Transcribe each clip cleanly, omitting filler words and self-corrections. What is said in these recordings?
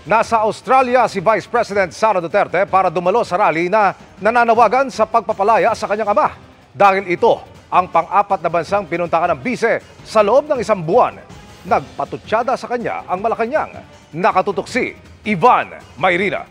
Nasa Australia si Vice President Sara Duterte para dumalo sa rally na nananawagan sa pagpapalaya sa kanyang ama. Dahil ito ang pang-apat na bansang pinuntahan ng bise sa loob ng isang buwan. Nagpatutsada sa kanya ang Malacanang. Nakatutok si Ivan Mayrina.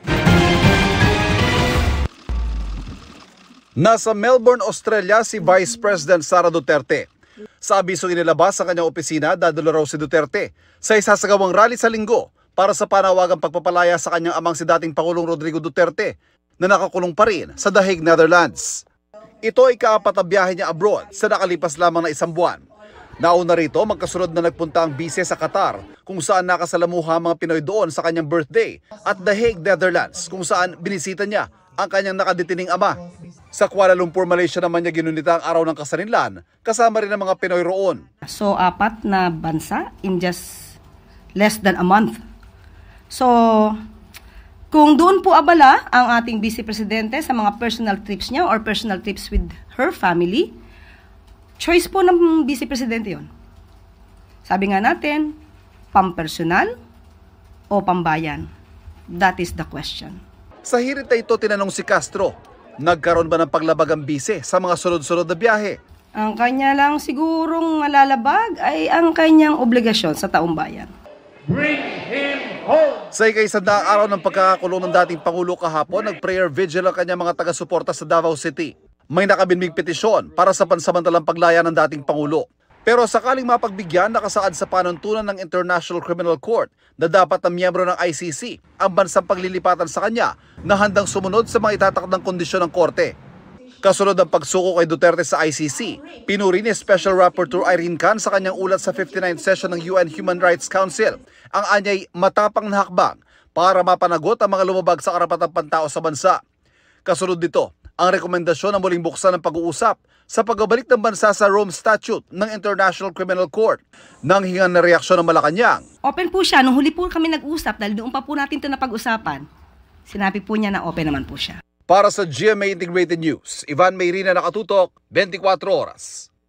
Nasa Melbourne, Australia si Vice President Sara Duterte. Sa abisong inilabas sa kanyang opisina, dadalo raw si Duterte sa isasagawang rally sa linggo para sa panawagang pagpapalaya sa kanyang amang si dating Pangulong Rodrigo Duterte na nakakulong pa rin sa The Hague, Netherlands. Ito ay kaapat na biyahe niya abroad sa nakalipas lamang na isang buwan. Nauna rito, magkasunod na nagpunta ang bise sa Qatar kung saan nakasalamuha ang mga Pinoy doon sa kanyang birthday at The Hague, Netherlands kung saan binisita niya ang kanyang nakadetining ama. Sa Kuala Lumpur, Malaysia naman niya ginunita ang araw ng kasarinlan kasama rin ang mga Pinoy roon. So, 4 na bansa in just less than a month. So, kung doon po abala ang ating Vice Presidente sa mga personal trips niya or personal trips with her family, choice po ng Vice Presidente yon. Sabi nga natin, pampersonal o pambayan? That is the question. Sa hirit na ito, tinanong si Castro, nagkaroon ba ng paglabag ang bise sa mga sunod-sunod na biyahe? Ang kanya lang sigurong malalabag ay ang kanyang obligasyon sa taong bayan. Bring him home! Sa ika-100 araw ng pagkakakulong ng dating Pangulo kahapon, nag-prayer vigil ang kanyang mga taga-suporta sa Davao City. May nakabinbing petisyon para sa pansamantalang paglaya ng dating Pangulo. Pero sakaling mapagbigyan, nakasaad sa panuntunan ng International Criminal Court na dapat na miyembro ng ICC ang bansang paglilipatan sa kanya na handang sumunod sa mga itatakdang kondisyon ng korte. Kasunod ng pagsuko kay Duterte sa ICC, pinuri ni Special Rapporteur Irene Khan sa kanyang ulat sa 59th session ng UN Human Rights Council ang anyay matapang na hakbang para mapanagot ang mga lumabag sa karapatang pantao sa bansa. Kasunod dito, ang rekomendasyon na muling buksan ng pag-uusap sa pagbabalik ng bansa sa Rome Statute ng International Criminal Court nang hingan na reaksyon ng Malacanang. Open po siya. Nung huli po kami nag-usap, dahil doon pa po natin ito napag-usapan, sinabi po niya na open naman po siya. Para sa GMA Integrated News, Ivan Mayrina, nakatutok, 24 oras.